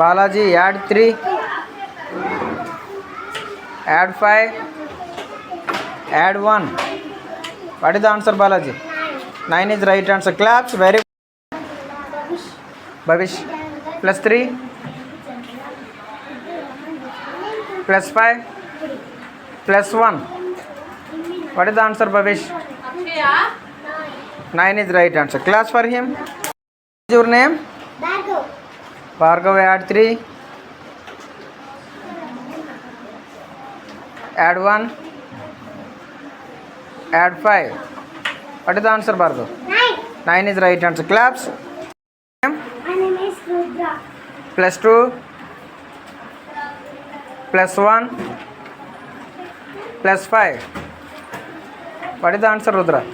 Balaji, add 3. Add 5. Add 1. What is the answer, Balaji? 9 is right answer. Claps. Very good. Bhavish. Plus 3. Plus 5. Plus 1. What is the answer, Bhavish? 9 is right answer. Claps for him. What is your name? Bhargav, add 3. Add 1. Add 5. What is the answer, Bhargav? 9 is right answer. Claps. My name is Rudra. Plus 2. Plus 1. Plus 5. What is the answer, Rudra?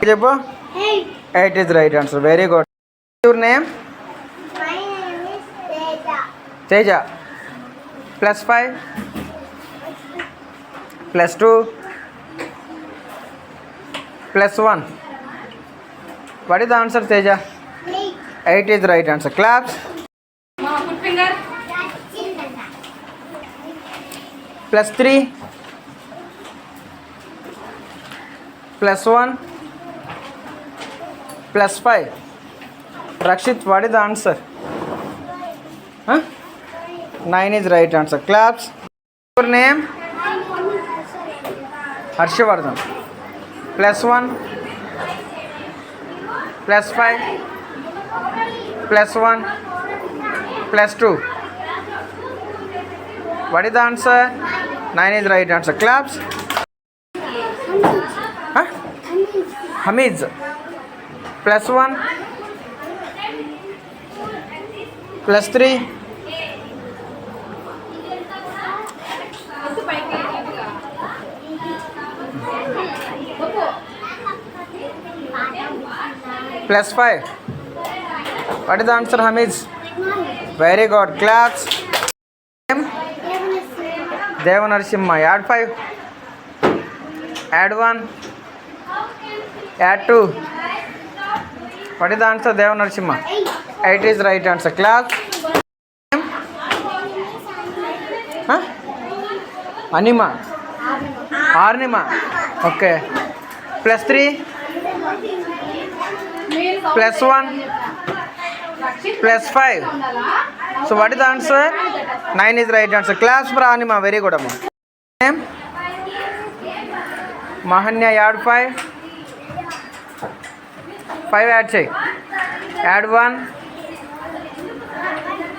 Jabba? 8. 8 is right answer. Very good. Your name? My name is Teja. Teja. Plus 5. Plus 2. Plus 1. What is the answer, Teja? 8. 8 is right answer. Claps. Put finger. Plus 3. Plus 1. Plus 5. Rakshit, what is the answer? Huh? 9 is right answer. Claps. Your name? Harshavardhan. Plus 1. Plus 5. Plus 1. Plus 2. What is the answer? 9 is right answer. Claps. Huh? Hamiz. Plus 1. Plus 3. Plus 5. What is the answer, Hamiz? Very good. Claps. Devanarsimha. Add 5. Add 1. Add 2. What is the answer, Devanarsimha? 8 is right answer. Claps. Huh? Anima. Arnima. Okay. Plus 3. Plus 1. Plus 5. So what is the answer? 9 is right answer. Claps for Anima. Very good, Amma. Name? Mahanya, add 5. 5 add chey. Add 1.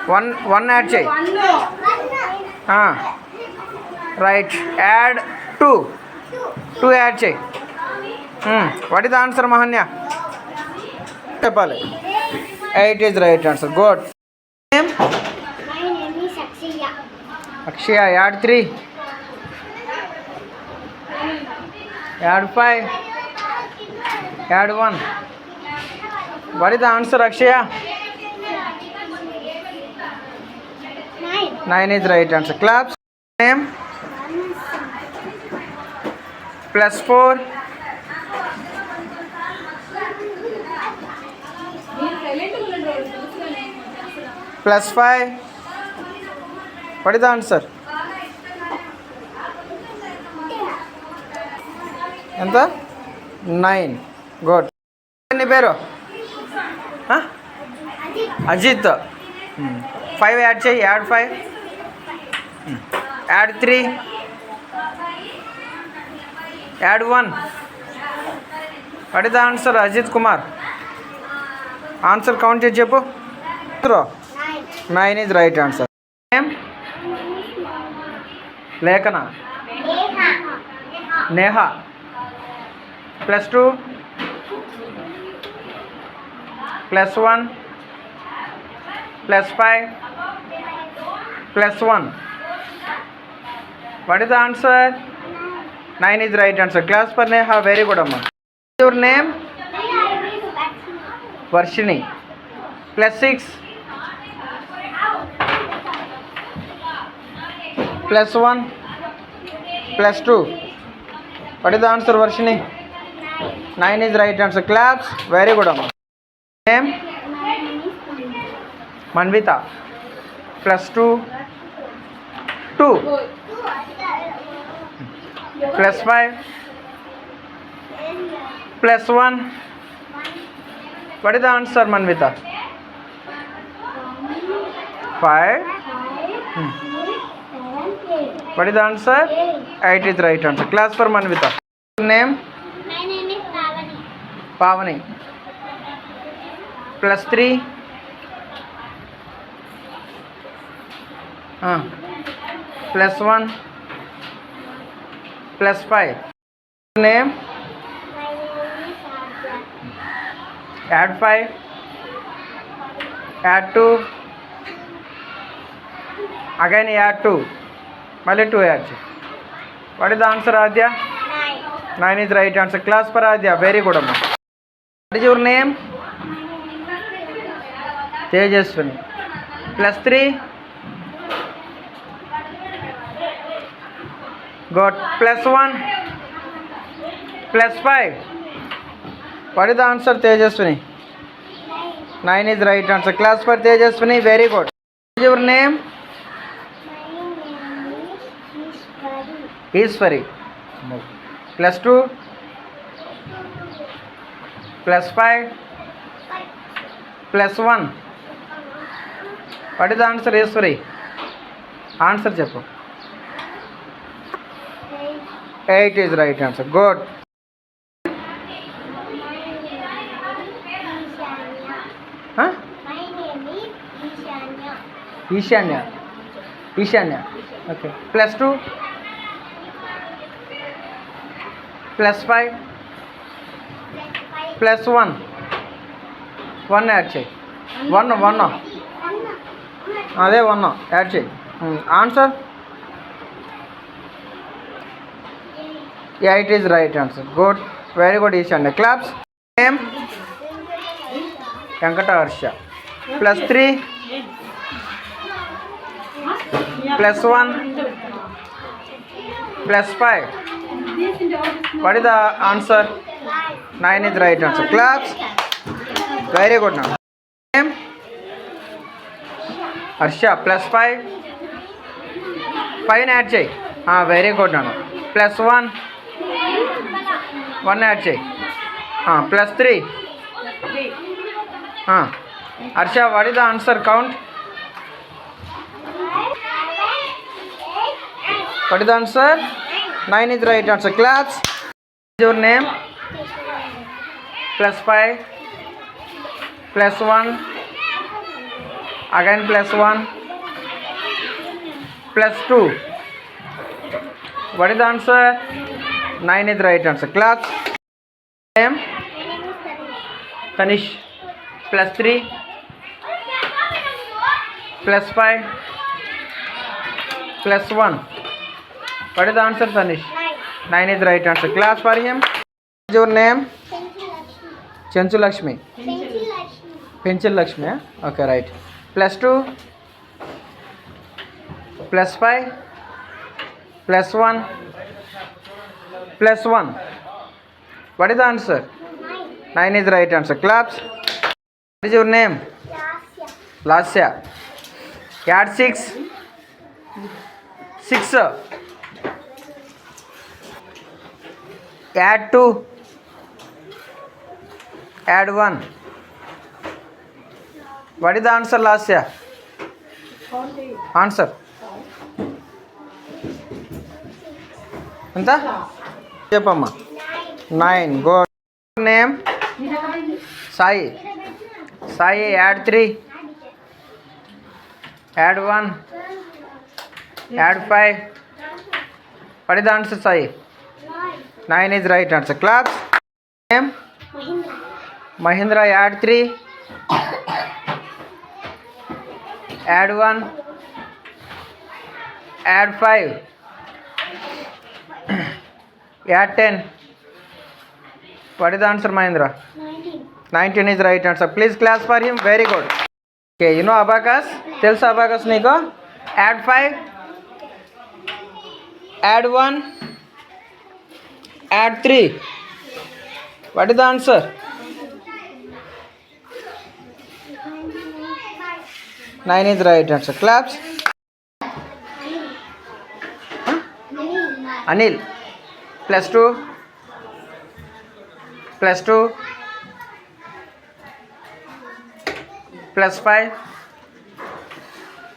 1 add chey. Right. Add 2. 2 add chey. What is the answer, Mahanya? 8 is right answer. Good. Name? My name is Akshaya. Akshaya, add 3. Add 5. Add 1. What is the answer, Akshaya? 9. 9 is right answer. Claps. Name? Plus 4. Plus 5. What is the answer? Enta? 9. Good. Any better? Huh? Ajit. 5 add chey. Add 5. Add 3. Add 1. What is the answer, Ajit Kumar? Answer count check cheppu. 9 is right answer. Name? Lekana. Neha. Plus 2. Plus 1. Plus 5. Plus 1. What is the answer? 9 is right answer. Class for Neha. Very good, Amma. Your name? Varshini. Plus 6. Plus 1. Plus 2. What is the answer, Varshini? 9 is right answer. Claps. Very good. Amma. Name? My name is Manvita. Plus 2. 2. Plus 5. Plus 1. What is the answer, Manvita? 5. What is the answer? 8 is the right answer. Class for Manvita. Name? My name is Pavani. Pavani. Plus 3. Plus 1. Plus 5. Name? My name is Adya. Add 5. Add 2. Again add 2. Mali 2 add. What is the answer, Adya? 9. 9 is the right answer. Class for Adya. Very good. Amma. What is your name? Tejaswini. Plus 3. Got plus 1. Plus 5. What is the answer, Tejaswini? 9 is the right answer. Class for Tejaswini. Very good. What is your name? My name is Ishwari. Plus 2. Plus 5. Plus 1. What is the answer, Ishwari? Answer cheppu. 8 is the right answer. Good. Huh? My name is Ishanya. Ishanya. Ishanya. Okay. Plus 2. Plus 5. Plus 1. 1 add చేయి. 1. అదే 1 add చేయి. Answer 8 is right answer. Good. Very good, Ishanya. Claps. Name? Venkata Harsha. Plus 3. Plus 1. Plus 5. What is the answer? 9 is the right answer. Claps. Very good now. Name? Harsha. Plus 5. 5 add చేయి. Very good now. Plus 1. 1 add చేయి. Plus 3. Harsha, what is the answer? Count. What is the answer? 9 is the right answer. Claps. What is your name? Plus 5. Plus 1. Again plus 1. Plus 2. What is the answer? 9 is the right answer. Claps. Name? Tanish. Plus 3. Plus 5. Plus 1. What is the answer, Tanish? 9 is the right answer. Claps for him. What is your name? Chanchu Lakshmi. Pencil Lakshmi. Okay, right. Plus 2. Plus 5. Plus 1. Plus 1. What is the answer? 9 is the right answer. Claps. What is your name? Lasya. Add 6. 6. Add 2. Add 1. What is the answer, Lasya? Answer. ఎంత చెప్పమ్మా 9. Good. Name? Sai. Sai, add 3. Add 1. Add 5. What is the answer, Sai? 9 is right answer. Claps. Name? Mahindra. Add 3. Add 1. Add 5. Add 10. What is the answer, Mahindra? 19 is the right answer. Please clap for him. Very good. Okay, you know Abacus? Tells Abacus Nico. Add 5. Add 1. Add 3. What is the answer? 9 is the right answer. Claps. Anil. Plus 2. Plus 2. Plus 5.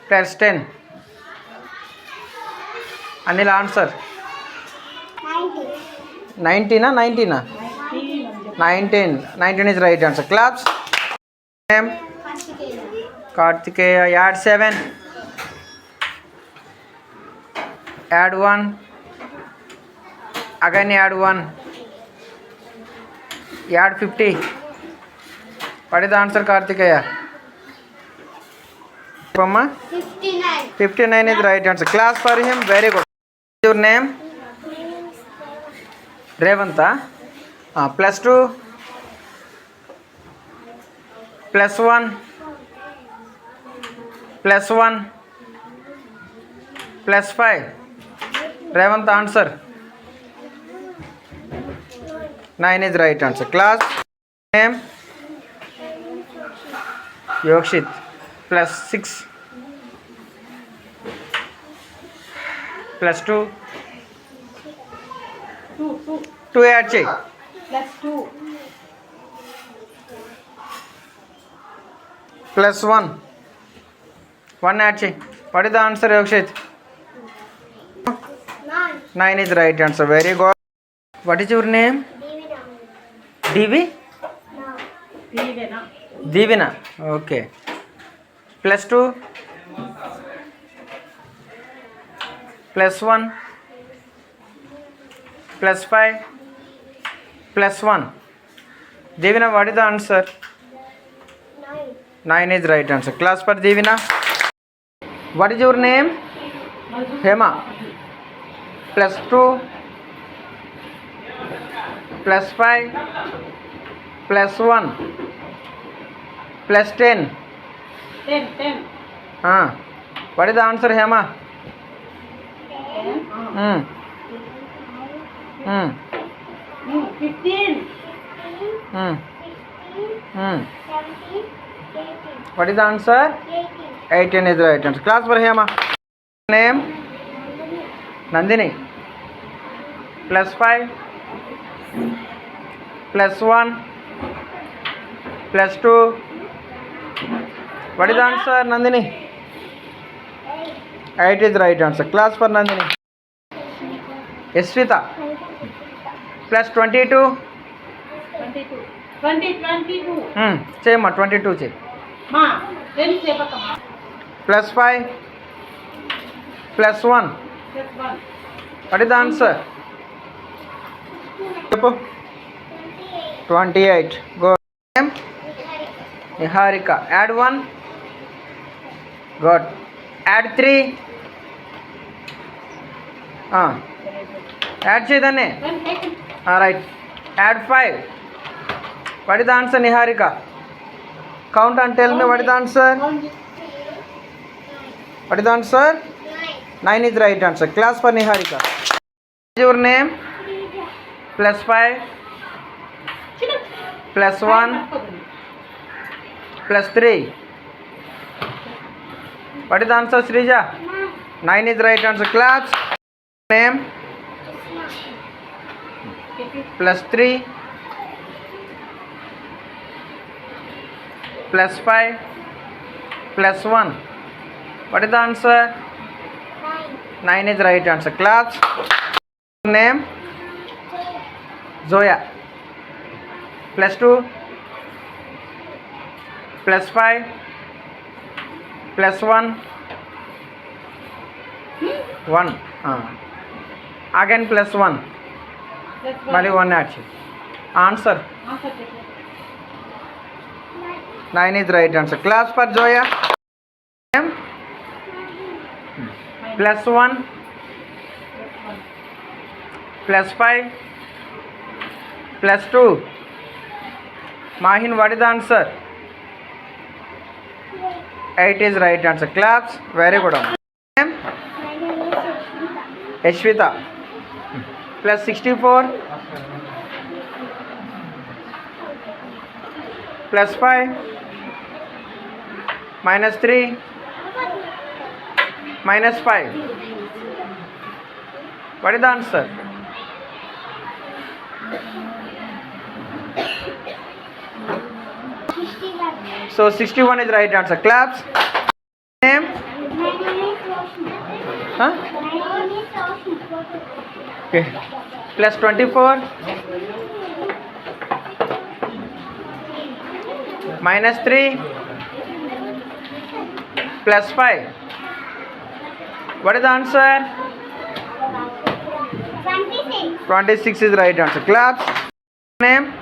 Plus 10. Anil answer. 19 na 19 na? 19. 19 is right answer. Claps. Name. Kartikeya. Add 7. Add 1. Again add 1. Add 50. What is the answer, Kartikeya? Pama? 59. 59 is right answer. Class for him. Very good. Your name? Revanta. Plus 2. Plus 1. Plus 1. Plus 5. Revanta answer. 9 is right answer. Class name? Yokshit. Plus 6. Plus 2. 2 add check. Plus 2. Plus 1. 1 add check. What is the answer, Yokshit? 9. 9 is right answer. Very good. What is your name? Divi? Divena. Divina. Okay. Plus 2. Plus 1. Plus 5. Plus 1. Divina, what is the answer? 9. 9 is right answer. Class for Divina. What is your name? Hema. Plus 2. Plus 5. Plus 1. Plus 10. 10. What is the answer, Hema? 10. 15. 15. 17. 18. What is the answer? 18. 18 is the right answer. Class for Hema. Name? Nandini. Plus 5. Plus 1. Plus 2. What is the answer, Nandini? 8 is the right answer. Class for Nandini. Yasvita. Plus 22. 22. 22. Same 22 check. Ma. Then sepakama. Plus 5. Plus 1. Plus 1. What is the answer? 28. Go. Name? Niharika. Add 1. Good. Add 3. Add cheydanne. Right. Add 5. What is the answer, Niharika? Count and tell me what is the answer. What is the answer? 9 is the right answer. Class for Niharika. What is your name? Plus 5. Plus 1. Plus 3. What is the answer, Srija? 9 is the right answer. Class. Name? Plus 3. Plus 5. Plus 1. What is the answer? 9 is the right answer. Class. Name? Zoya. Plus 2. Plus 5. Plus 1. 1. Again plus 1. Mali 1 add. Answer. 9 is the right answer. Class for Zoya. Name? Plus 1. Plus 5. Plus 2. Mahin, what is the answer? 8 is right answer. Claps. Very good. Name? Yashvita. Plus 64. Plus 5. Minus 3. Minus 5. What is the answer? So 61 is the right answer. Claps. Name? Huh? Okay. Plus 24. Minus 3. Plus 5. What is the answer? 26. 26 is the right answer. Claps. Name?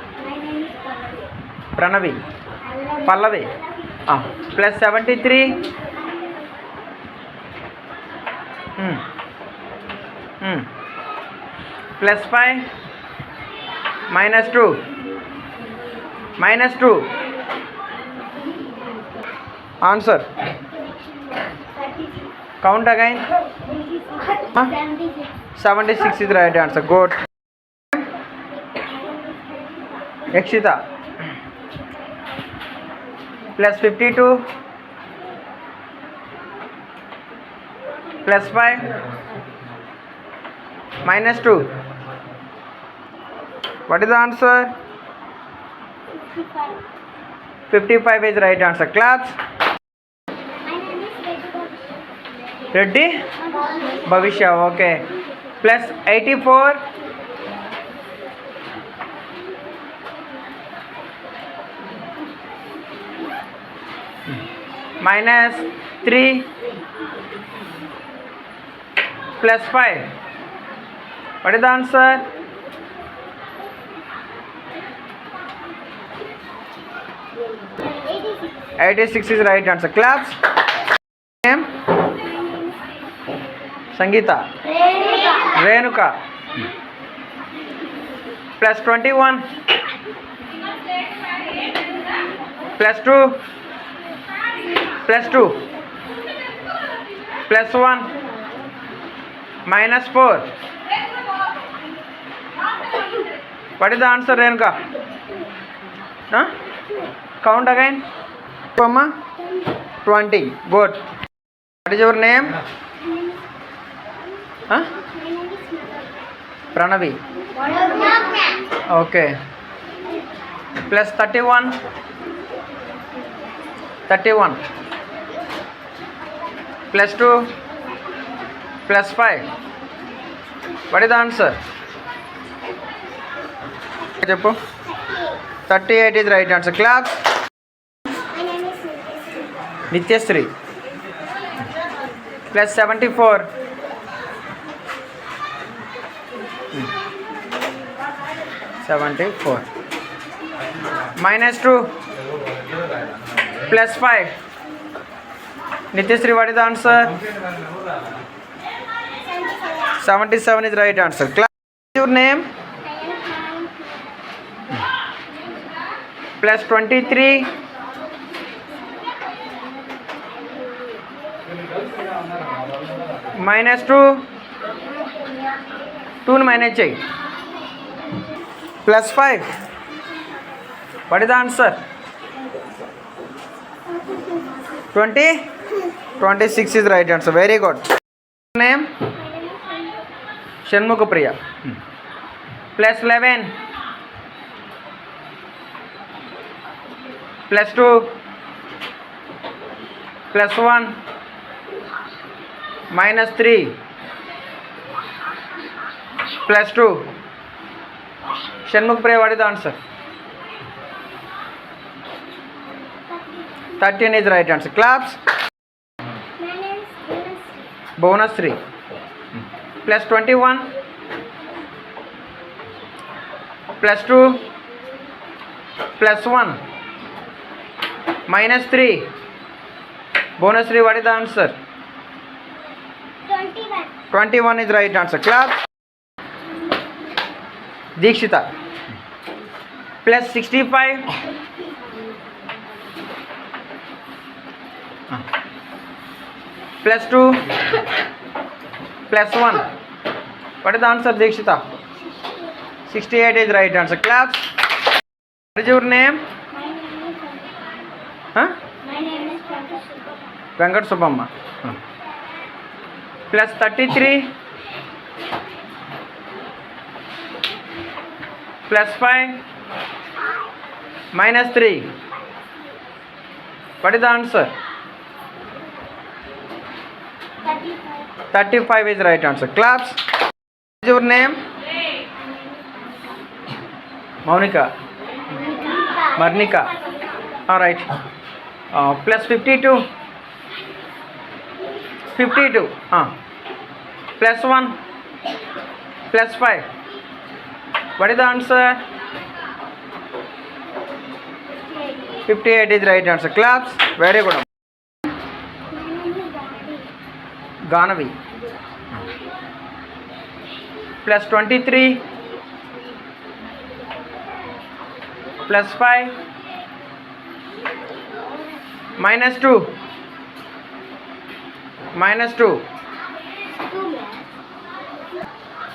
Pranavi. Pallavi. Plus 73. Plus 5. Minus 2. Minus 2. Answer. Count again. 76 is the right answer. Good. Yakshita. Plus 52. Plus 5. Minus 2. What is the answer? 55 is the right answer. Claps. Reddy? Bhavishya. Okay. Plus 84. Minus 3. Plus 5. What is the answer? 86 is the right answer. Claps. Name? Sangeeta. Renuka. Plus 21. Plus 2. Plus 2. Plus 1. Minus 4. What is the answer, Renuka? Huh? Count again. 20. Good. What is your name? Huh? Pranavi. Okay. Plus 31. 31. Plus 2. Plus 5. What is the answer? 38 is the right answer. Claps. Nityasri. Plus 74. Minus 2. Plus 5. Nityasri, what is the answer? 77 is the right answer. Class, your name? Plus 23. Minus 2. 2 minus 8. Plus 5. What is the answer? 20? 26 is the right answer. Very good. Name? Shanmukapriya. Plus 11. Plus 2. Plus 1. Minus 3. Plus 2. Shanmukapriya, what is the answer? 13 is the right answer. Claps. Bonus 3. Plus 21. Plus 2. Plus 1. Minus 3. Bonus 3, what is the answer? 21. 21 is the right answer. Claps. Dikshita. Plus 65. Plus 2. Plus 1. What is the answer, Dikshita? 68 is the right answer. Claps. What is your name? My name is Huh? My name is Venkat. Venkat Subamma. Plus 33 plus 5 minus 3. What is the answer? 35. 35 is right answer. Claps. What is your name? Monica. Marnika. All right. Plus 52. 52. Plus 1. Plus 5. What is the answer? 58 is right answer. Claps. Very good. My name is Ganavi. Plus 23. Plus 5. Minus 2. Minus 2.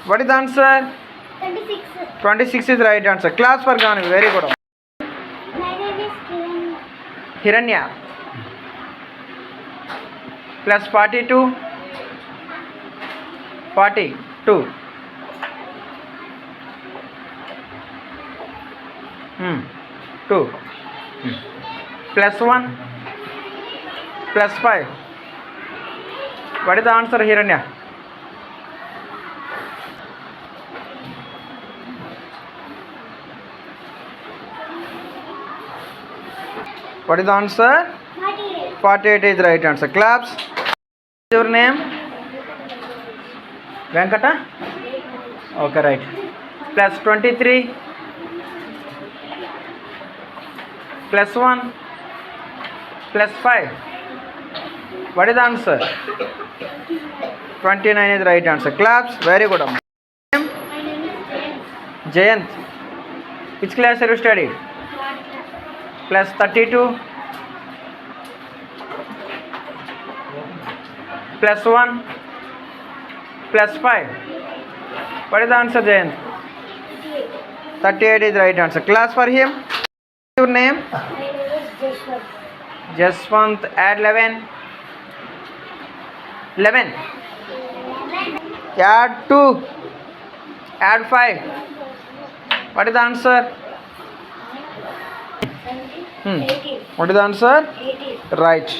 What is the answer? 26. 26 is right answer. Claps for Ganavi. Very good. My name is Hiranya. Plus 42. 42. 2. Plus 1. Plus 5. What is the answer, Hiranya? What is the answer? 48. 48 is right answer. Claps. Your name? Venkata? Okay, right. Plus 23. Plus 1. Plus 5. What is the answer? 29 is right answer. Claps. Very good. My name is Jayant. Which class are you studying? Plus 32. Plus 1. Plus 5. What is the answer, Jayant? 38 is right answer. Class for him. Your name? My name is Jeshwant. Jaswant. Add 11. 11. Add 2. Add 5. What is the answer? 18. What is the answer? 18. Right.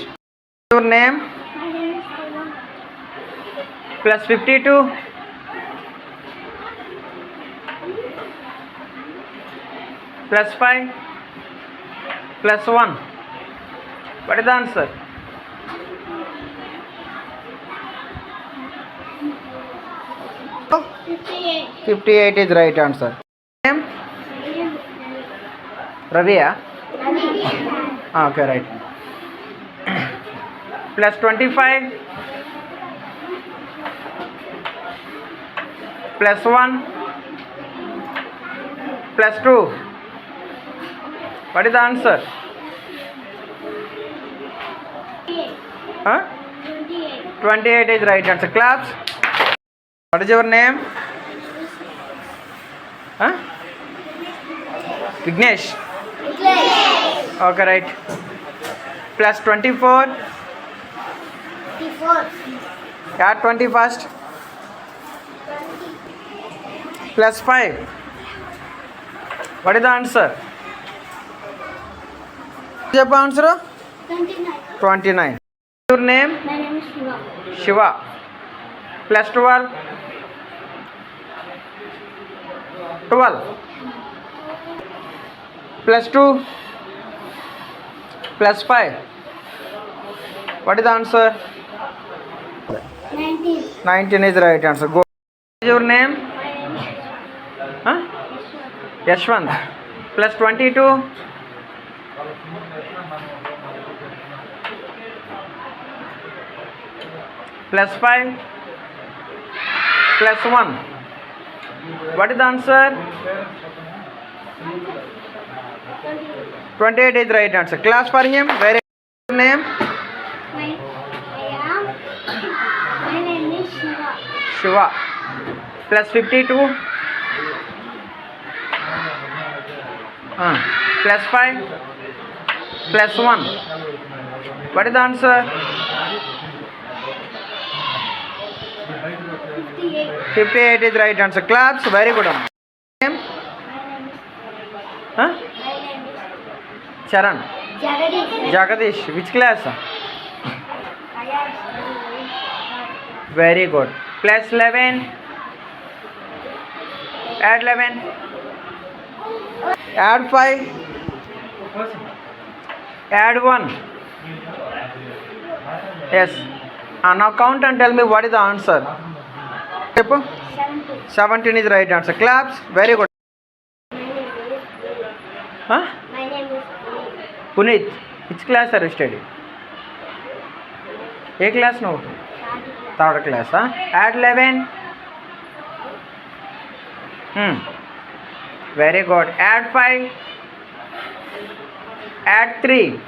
Your name? My name is Pawan. Plus 52. Plus 5. Plus 1. What is the answer? 58. 58 is right answer. Name? My name is Ravi. Ravi. Okay, right. Plus 25. Plus 1. Plus 2. What is the answer? 28. 28 is right answer. Claps. What is your name? Vignesh. Okay, right. Plus 24. 54. Add 20 first. Plus 5. What is the answer? What's the answer? 29. 29. Your name? My name is Shiva. Shiva. Plus 12. 12. Plus 2. Plus 5. What is the answer? 19. 19 is the right answer. Go. What is your name? My name is Yashwant. Plus 22. Plus 5. Plus 1. What is the answer? 28 is the right answer. Class for him. Very good name. My name is Shiva. Shiva. Plus 52. Plus 5. Plus 1. What is the answer? 58. 58 is right answer. Claps. Very good. Name? Huh? My name is Charan. Jagadish. Jagadish. Which class? I am Very good. Plus 11. Add 11. Add 5. Add 1. Yes. Now count and tell me what is the answer. 70. 17 is right answer. Claps. Very good. Huh? My name is Puneet. Which class are you studying? A class no? Third class. Huh? Add 11. Very good. Add 5. Add 3.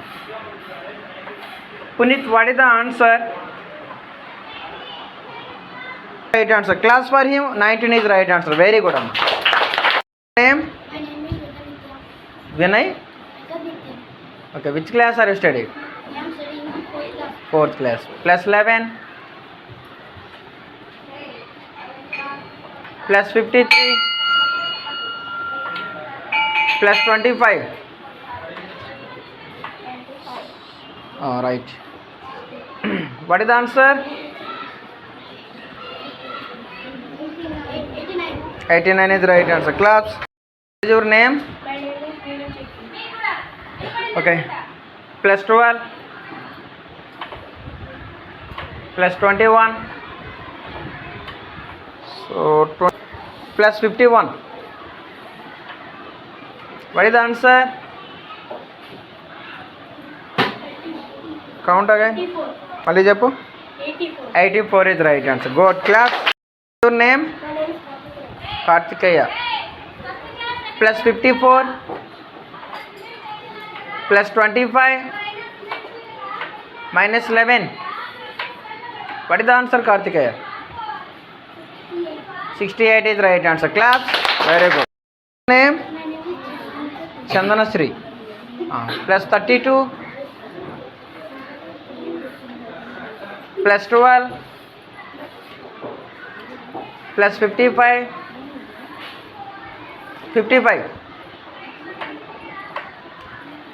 Puneet, what is the answer? Right answer. Class for him. 19 is right answer. Very good. Name? My name is Vinay. Vidya. Okay. Which class are you studying? I am studying in 4th class. Fourth class. Plus 11. Plus 53. Plus 25. All right. What is the answer? 89. 89 is the right answer. Claps. What is your name? My name is Veenu Chetty. Okay. Plus 12. Plus 21. So plus 51. What is the answer? Count again. 84. Mali cheppu. 84. 84 is the right answer. Good. Claps. Your name? My name is Kartikeya. Plus 54. Plus 25. Minus 11. What is the answer, Kartikeya? 68 is the right answer. Claps. Very good. Name? My name is Chandana Sri. Plus 32. Plus 12. Plus 55. 55.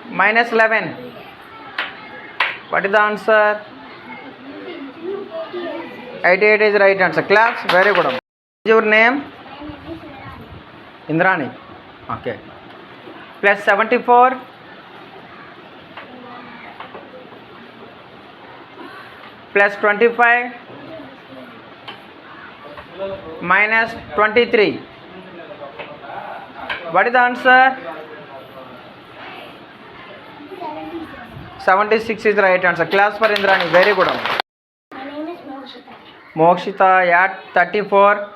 Minus 11. What is the answer? 88 is the right answer. Claps. Very good. What is your name? Indrani. Okay. Plus 74. Plus 25. Minus 23. What is the answer? 76 is the right answer. Class for Indrani. Very good. My name is Mokshita. Mokshita, add 34.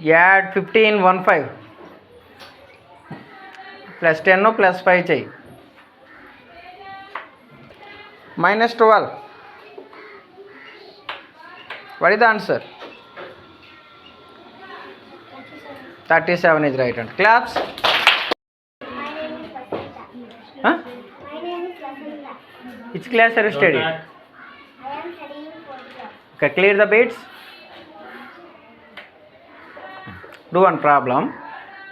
Add 15, 1 5. Plus 10 no plus 5 chahi. Minus 12. What is the answer? 37 is right answer. Claps. My name is Vasanta. Huh? My name is Vasanta. Which class are you studying? I am studying in 4th class. Okay, clear the beats. Do one problem.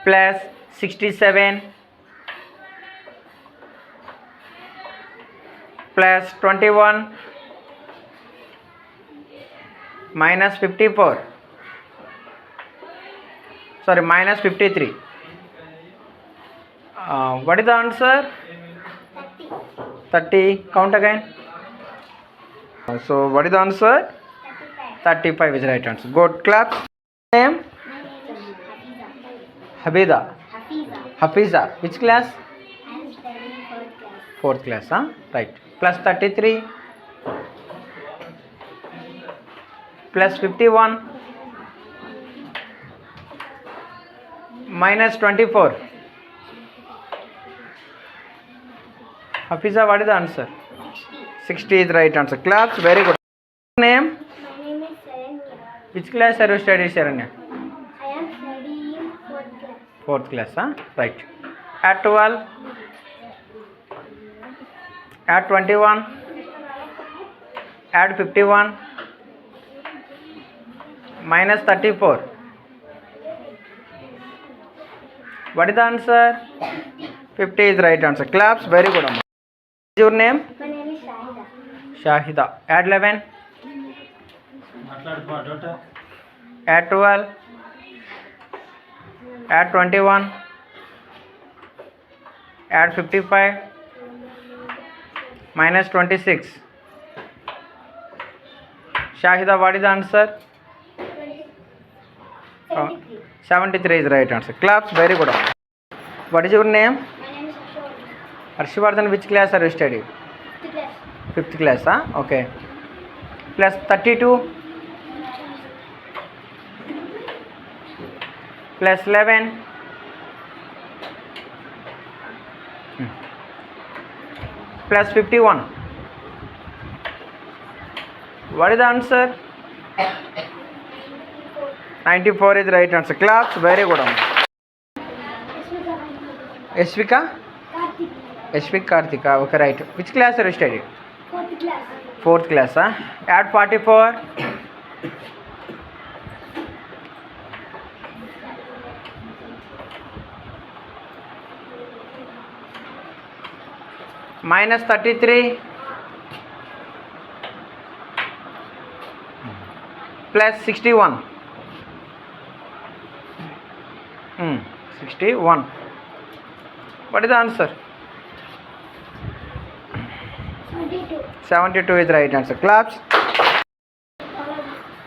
Plus 67 plus 21 minus 54. Sorry, minus 53. What is the answer? 30. 30. Count again. So, what is the answer? 35. 35 is the right answer. Good. Claps. Name? My name is Habida. Hafiza. Hafiza. Which class? I am studying 4th class. Fourth class. Huh? Right. Plus 33. Plus 51. Minus 24. Hafiza, what is the answer? 60 is the right answer. Claps. Very good. Name? My name is Saranya. Which class are you studying, Sharanya? I am studying Fourth class. 4th class, huh? Right. Add 12. Add 21. Add 51. Minus 34. What is the answer? 50 is right answer. Claps. Very good. Amma. What is your name? My name is Shahida. Shahida. Add 11. Add 12. Add 21. Add 55. Minus 26. Shahida, what is the answer? 73. 73 is right answer. Claps. Very good. What is your name? My name is Ashok. Harshivardhan. Which class are you studying? 5th class. 5th class, huh? Okay. Plus 32. Plus 11. Plus 51. What is the answer? 94 is right answer. Claps. Very good. Yashvika? Karthik. Yashvik Karthika. Okay, right. Which class are you studying? 4th class. 4th class, huh? Add 44. Minus 33. Plus 61. 61. What is the answer? 22. 72 is the right answer. Claps.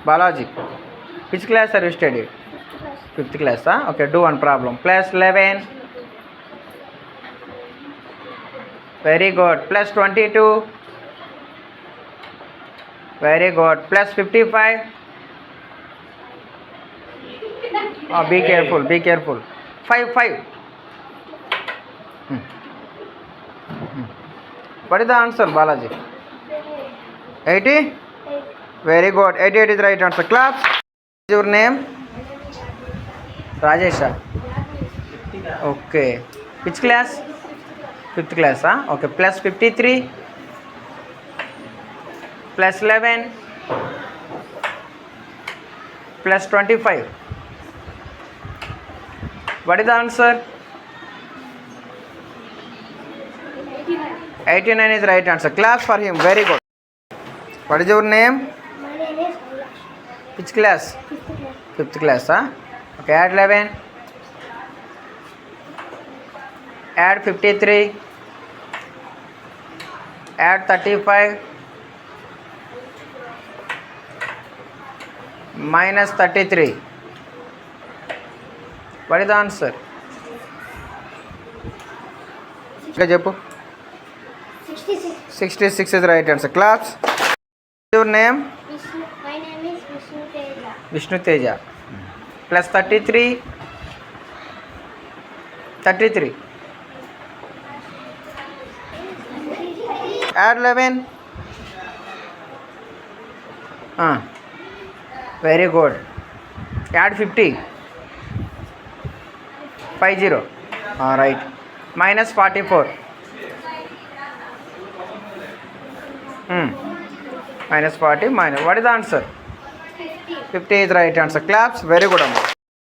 Balaji. Which class are you studying? 5th 5th class. class, huh? Okay, do one problem. Plus 11. Very good. Plus 22. Very good. Plus 55. Oh, be careful. Be careful. 5. What is the answer, Balaji? 80? 8. Very good. 88 is the right answer. Claps. What is your name? Rajesha. Okay. Which class? 5th class, huh? Okay. Plus 53. Plus 11. Plus 25. What is the answer? 89 is the right answer. Claps for him. Very good. What is your name? My name is Ayush. Which class? 5th class. 5th class, huh? Okay, add 11. Add 53. Add 35. Minus 33. What is the answer? Okay, Japu. 66. 66 is the right answer. Claps. Your name? Vishnu. My name is Vishnu Teja. Vishnu Teja. Plus 33. 33. Add 11. Very good. Add 50. 50. All right. Minus 44. Minus 40. Minus. What is the answer? 50. 50 is the right answer. Claps. Very good.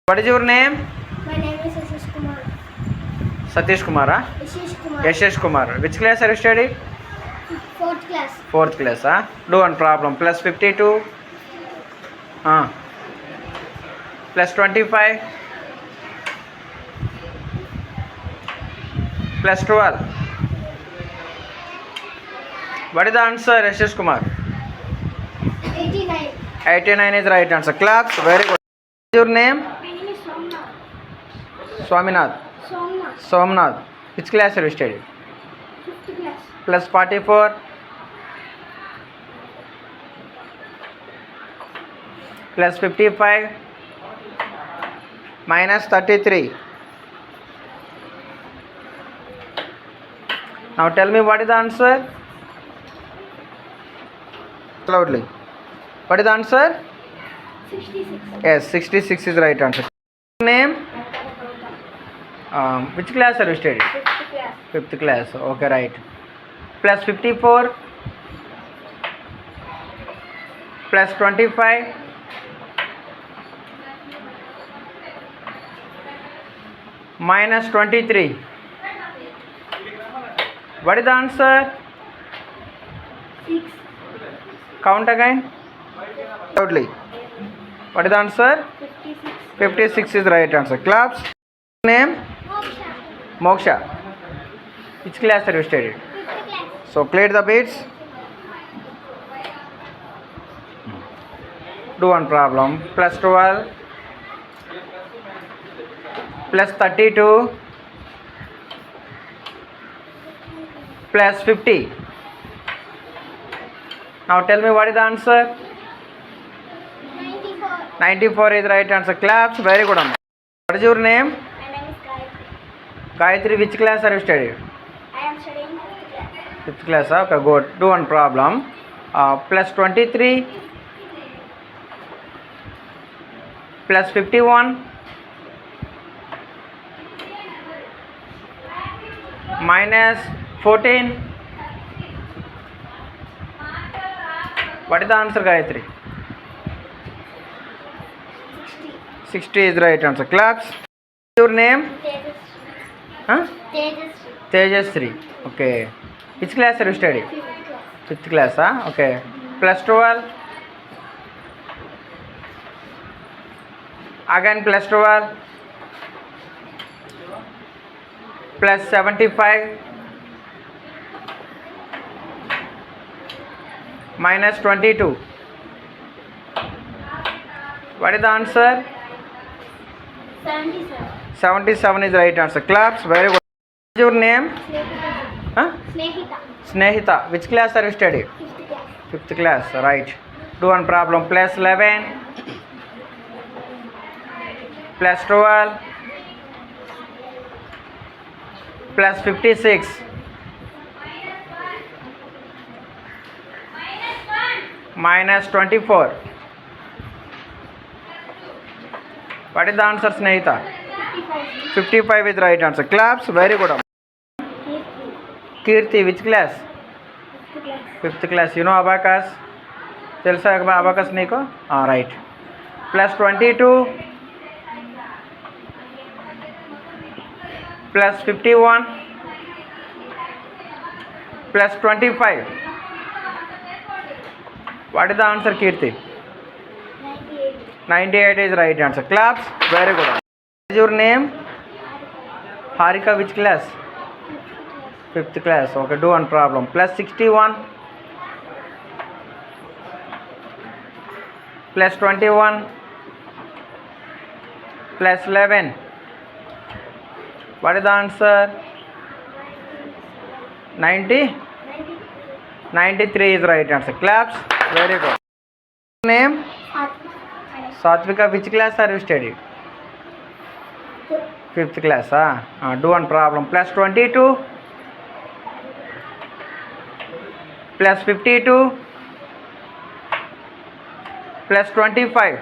What is your name? My name is Ashish Kumar. Satish Kumar. Huh? Ashish Kumar. Yashish Kumar. Which class are you studying? 4th class. 4th class. Huh? Do one problem. Plus 52. Plus 25. Plus 12. What is the answer, Yashish Kumar? 89. 89 is the right answer. Claps. Very good. What is your name? My name is Somnath. Swaminath. Somnath. Somnath. Which class are you studying? 5th class. Plus 44. Plus 55. Minus 33. Now tell me what is the answer? Loudly. What is the answer? 66. Yes, 66 is the right answer. Name? Which class are you studying? 5th class. 5th class. Okay, right. Plus 54 plus 25 minus 23. What is the answer? 6. Count again. Loudly. What is the answer? 56. 56 is the right answer. Claps. Name? Moksha. Moksha. Which class are you studying? 5th class. So play the beats. Do one problem. Plus 12 plus 32 plus 50. Now tell me what is the answer? 94. 94 is the right answer. Claps. Very good. Amma. What is your name? My name is Gayatri. Gayatri, which class are you studying? I am studying 5th class. 5th class. Okay, good. Do one problem. Plus 23 plus 51 minus 14. What is the answer, Gayatri? 60. 60 is the right answer. Claps. Your name? Tejasri. Huh? Tejasri. Tejasri. Okay. Which class are you studying? 5th class. 5th class, huh? Okay. Plus 12. Again plus 12. Plus 75. Minus 22. What is the answer? 77. 77 is the right answer. Claps. Very good. What is your name? Snehita. Huh? Snehita. Snehita. Which class are you studying? 5th class. 5th class. Right. Do one problem. Plus 11 plus 12 plus 56 minus 24. What is the answer, Snehita? 55. 55 is the right answer. Claps. Very good. Kirti, which class? 5th class. 5th class. You know Abacus? తెలుసా Abacus నీకు? Right. Plus 22 plus 51 plus 25. What is the answer, Kirti? 98. 98 is the right answer. Claps. Very good. What is your name? Harika, which class? 5th class. Okay, do one problem. Plus 61 plus 21 plus 11. What is the answer? 90? 93 is the right answer. Claps. Very good. Name? Satvika, which class are you studying? 5th class. Do one problem. Plus 22 plus 52 plus 25.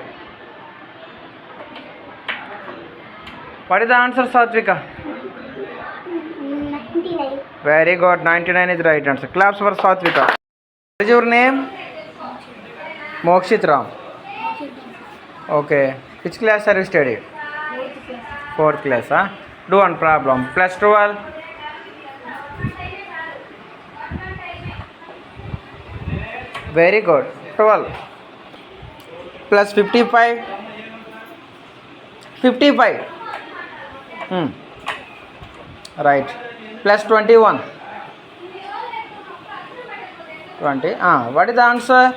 What is the answer, Satvika? 99. Very good. 99 is the right answer. Claps for Satvika. What is your name? Mokshit Ram. Okay. Which class are you studying? 4th class. Do one problem. Plus 12 very good. 12 plus 55 55. Right. Plus 21 20. What is the answer?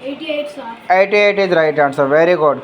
88, sir. 88 is the right answer. Very good.